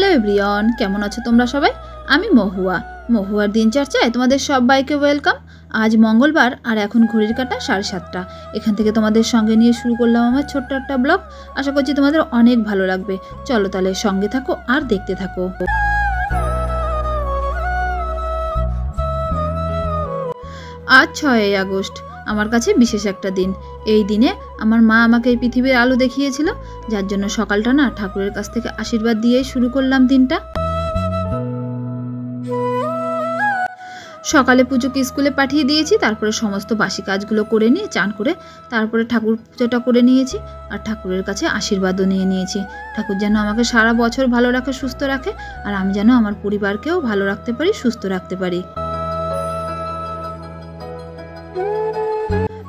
Hello everyone, কেমন আছো তোমরা সবাই? আমি মহুয়ার দিনচর্চায় তোমাদের সবাইকে ওয়েলকাম। আজ মঙ্গলবার আর এখন ঘড়ির কাঁটা 7:30। এখান থেকে তোমাদের সঙ্গে নিয়ে শুরু করলাম আমার ছোট্ট একটা ব্লগ। আশা করছি তোমাদের অনেক ভালো লাগবে। চলো তাহলে সঙ্গে থাকো আর দেখতে থাকো। আজ 6ই আগস্ট, আমার কাছে বিশেষ একটা দিন। এই দিনে আমার মা আমাকে এই পৃথিবীর আলো দেখিয়েছিল, যার জন্য সকালটা না ঠাকুরের কাছ থেকে আশীর্বাদ দিয়েই শুরু করলাম দিনটা। সকালে পুজোকে স্কুলে পাঠিয়ে দিয়েছি, তারপরে সমস্ত বাসি কাজগুলো করে নিয়ে চান করে তারপরে ঠাকুর পুজোটা করে নিয়েছি আর ঠাকুরের কাছে আশীর্বাদও নিয়ে নিয়েছি। ঠাকুর যেন আমাকে সারা বছর ভালো রাখে, সুস্থ রাখে, আর আমি যেন আমার পরিবারকেও ভালো রাখতে পারি, সুস্থ রাখতে পারি।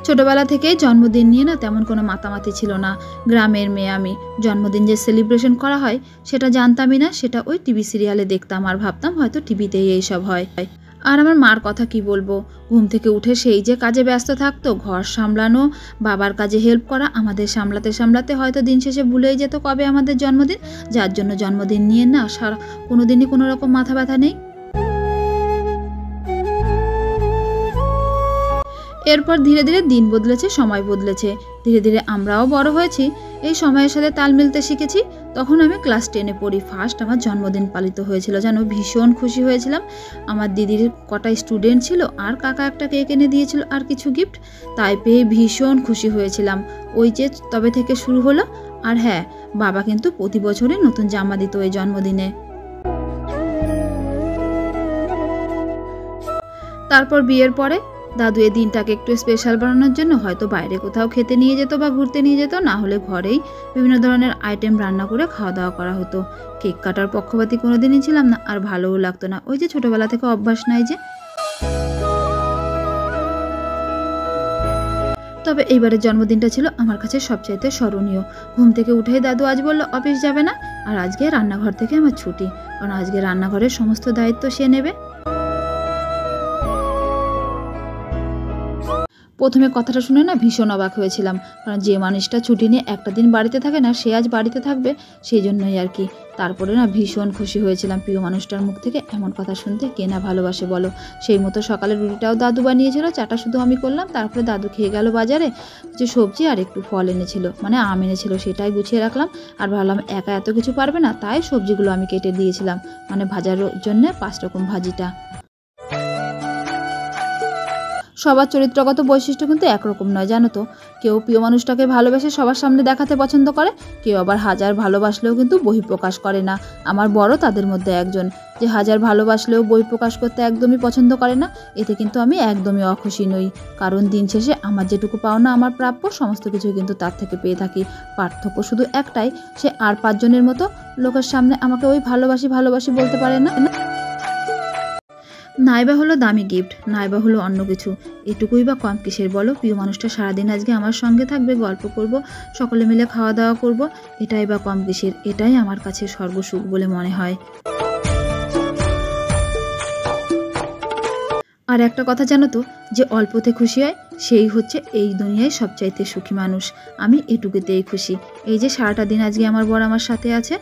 ছোটবেলা থেকেই জন্মদিন নিয়ে না তেমন কোনো মাতামাতি ছিল না। গ্রামের মেয়ে আমি, জন্মদিন যে সেলিব্রেশন করা হয় সেটা জানতামই না। সেটা ওই টিভি সিরিয়ালে দেখতাম আর ভাবতাম হয়তো টিভিতেই এইসব হয়। আর আমার মার কথা কি বলবো, ঘুম থেকে উঠে সেই যে কাজে ব্যস্ত থাকতো, ঘর সামলানো, বাবার কাজে হেল্প করা, আমাদের সামলাতে সামলাতে হয়তো দিন শেষে ভুলেই যেত কবে আমাদের জন্মদিন। যার জন্য জন্মদিন নিয়ে না কোনো দিনই কোনো রকম মাথা ব্যথা নেই। এরপর ধীরে ধীরে দিন বদলেছে, সময় বদলেছে, ধীরে ধীরে আমরাও বড় হয়েছি, এই সময়ের সাথে তাল মিলতে শিখেছি। তখন আমি ক্লাস 10-এ পড়ি। ফার্স্ট আমার জন্মদিন পালিত হয়েছিল, যেন ভীষণ খুশি হয়েছিলাম। আমার দিদির কটা স্টুডেন্ট ছিল আর কাকা একটা কেক এনে দিয়েছিল আর কিছু গিফট, তাই পেয়ে ভীষণ খুশি হয়েছিলাম। ওই যে তবে থেকে শুরু হলো। আর হ্যাঁ, বাবা কিন্তু প্রতি বছরই নতুন জামা দিত এই জন্মদিনে। তারপর বিয়ের পরে দাদু এই দিনটাকে একটু স্পেশাল বানানোর জন্য হয়তো বাইরে কোথাও খেতে নিয়ে যেত বা ঘুরতে নিয়ে যেত, না হলে ঘরেই বিভিন্ন ধরনের আইটেম রান্না করে খাওয়া দাওয়া করা হতো। কেক কাটার পক্ষপাতী কোনোদিনই ছিলাম না, আর ভালোও লাগতো না। ওই যে ছোটবেলা থেকে অভ্যাস নাই যে। তবে এইবারের জন্মদিনটা ছিল আমার কাছে সবচাইতে স্মরণীয়। ঘুম থেকে উঠেই দাদু আজ বলল অফিস যাবে না, আর আজকে রান্নাঘর থেকে আমার ছুটি, কারণ আজকে রান্নাঘরের সমস্ত দায়িত্ব সে নেবে। প্রথমে কথাটা শুনে না ভীষণ অবাক হয়েছিলাম, কারণ যে মানুষটা ছুটি নিয়ে একটা দিন বাড়িতে থাকে না, সে আজ বাড়িতে থাকবে, সেই জন্যই আর কি। তারপরে না ভীষণ খুশি হয়েছিলাম প্রিয় মানুষটার মুখ থেকে এমন কথা শুনতে। কে না ভালোবাসে বলো। সেই মতো সকালের রুটিটাও দাদু বানিয়েছিল, চাটা শুধু আমি করলাম। তারপরে দাদু খেয়ে গেল বাজারে, কিছু সবজি আর একটু ফল এনেছিল, মানে আম এনেছিল, সেটাই গুছিয়ে রাখলাম। আর ভাবলাম একা এত কিছু পারবে না, তাই সবজিগুলো আমি কেটে দিয়েছিলাম, মানে ভাজার জন্য 5 রকম ভাজিটা। সবার চরিত্রগত বৈশিষ্ট্য কিন্তু একরকম নয়, জানো তো। কেউ প্রিয় মানুষটাকে ভালোবেসে সবার সামনে দেখাতে পছন্দ করে, কেউ আবার হাজার ভালোবাসলেও কিন্তু বহিঃপ্রকাশ করে না। আমার বড় তাদের মধ্যে একজন, যে হাজার ভালোবাসলেও বহিঃপ্রকাশ করতে একদমই পছন্দ করে না। এতে কিন্তু আমি একদমই অখুশি নই, কারণ দিন শেষে আমার যেটুকু পাওনা, আমার প্রাপ্য সমস্ত কিছু কিন্তু তার থেকে পেয়ে থাকি। পার্থক্য শুধু একটাই, সে আর 5 জনের মতো লোকের সামনে আমাকে ওই ভালোবাসি ভালোবাসি বলতে পারে না। নাইবা হলো দামি গিফট, নাইবা হলো অন্য কিছু, এটুকুই বা কম কিসের বলো। প্রিয় মানুষটা সারাদিন আজকে আমার সঙ্গে থাকবে, গল্প করব, সকলে মিলে খাওয়া দাওয়া করব, এটাই বা কম কিসের। এটাই আমার কাছে সর্বসুখ বলে মনে হয়। আর একটা কথা জানো তো, যে অল্পতে খুশি হয় সেই হচ্ছে এই দুনিয়ায় সবচাইতে সুখী মানুষ। আমি এটুকুতেই খুশি। এই যে সারাটা দিন আজকে আমার বর আমার সাথে আছে।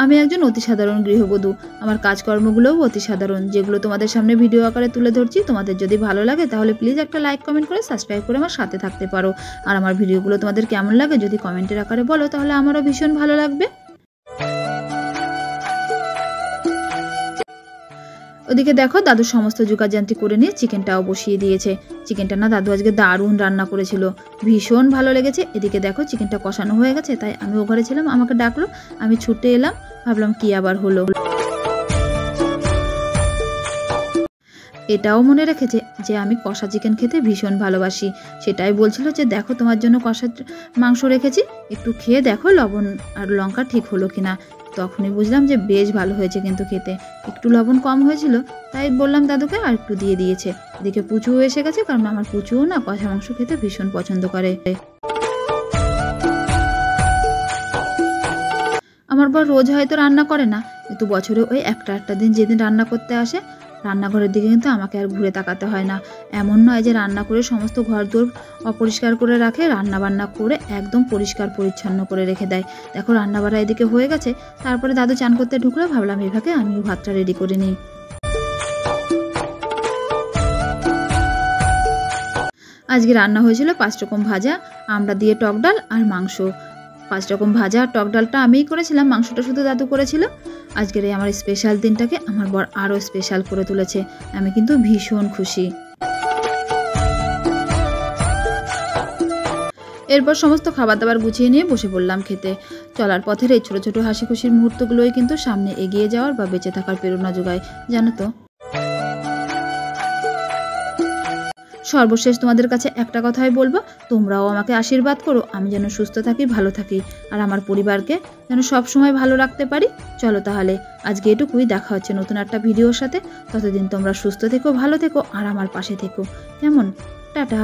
আমি একজন অতি সাধারণ গৃহবধূ, আমার কাজকর্মগুলোও অতি সাধারণ, যেগুলো তোমাদের সামনে ভিডিও আকারে তুলে ধরছি। তোমাদের যদি ভালো লাগে তাহলে প্লিজ একটা লাইক কমেন্ট করে সাবস্ক্রাইব করে আমার সাথে থাকতে পারো। আর আমার ভিডিওগুলো তোমাদের কেমন লাগে যদি কমেন্টের আকারে বলো, তাহলে আমারও ভীষণ ভালো লাগবে। ওদিকে দেখো দাদু সমস্ত জোগাড়যন্ত্র করে নিয়ে চিকেনটাও বসিয়ে দিয়েছে। চিকেনটা না দাদু আজকে দারুণ রান্না করেছিল, ভীষণ ভালো লেগেছে। এদিকে দেখো চিকেনটা কষানো হয়ে গেছে, তাই আমি ও ঘরে ছিলাম, আমাকে ডাকলো, আমি ছুটে এলাম, ভাবলাম কি আবার হলো। এটাও মনে রেখেছে যে আমি কষা চিকেন খেতে ভীষণ ভালোবাসি। সেটাই বলছিল যে দেখো তোমার জন্য কষা মাংস রেখেছি, একটু খেয়ে দেখো লবণ আর লঙ্কা ঠিক হলো কিনা। তখনই বুঝলাম যে বেশ ভালো হয়েছে, কিন্তু খেতে একটু লবণ কম হয়েছিল, তাই বললাম দাদুকে আর একটু দিয়ে দিয়েছে। এদিকে পুচুও এসে গেছে, কারণ আমার পুচুও না কষা মাংস খেতে ভীষণ পছন্দ করে। আমার বর রোজ হয়তো রান্না করে না, কিন্তু বছরে ওই একটা দিন যেদিন রান্না করতে আসে, রান্নাঘরের দিকে কিন্তু আমাকে আর ঘুরে তাকাতে হয় না। এমন নয় যে রান্না করে সমস্ত ঘরদোর অপরিষ্কার করে রাখে, রান্নাবান্না করে একদম পরিষ্কার পরিচ্ছন্ন করে রেখে দেয়। দেখো রান্নাবাড়া এদিকে হয়ে গেছে, তারপরে দাদু চান করতে ঢুকলো, ভাবলাম এই ফাঁকে আমিও ভাতটা রেডি করে নিই। আজকে রান্না হয়েছিল 5 রকম ভাজা, আমড়া দিয়ে টক ডাল আর মাংস। 5 রকম ভাজা আর টক ডালটা আমিই করেছিলাম, মাংসটা শুধু দাদু করেছিল। আজকের এই আমার স্পেশাল দিনটাকে আমার বর আরও স্পেশাল করে তুলেছে। আমি কিন্তু ভীষণ খুশি। এরপর সমস্ত খাবার দাবার গুছিয়ে নিয়ে বসে পড়লাম খেতে। চলার পথের এই ছোটো ছোটো হাসি খুশির মুহূর্তগুলোই কিন্তু সামনে এগিয়ে যাওয়ার বা বেঁচে থাকার প্রেরণা যোগায়, জানো তো। সর্বশেষ তোমাদের কাছে একটা কথাই বলবো, তোমরাও আমাকে আশীর্বাদ করো, আমি যেন সুস্থ থাকি, ভালো থাকি, আর আমার পরিবারকে যেন সব সময় ভালো রাখতে পারি। চলো তাহলে আজকে এটুকুই, দেখা হচ্ছে নতুন একটা ভিডিওর সাথে। ততদিন তোমরা সুস্থ থেকো, ভালো থেকো, আর আমার পাশে থেকো, কেমন? টাটা।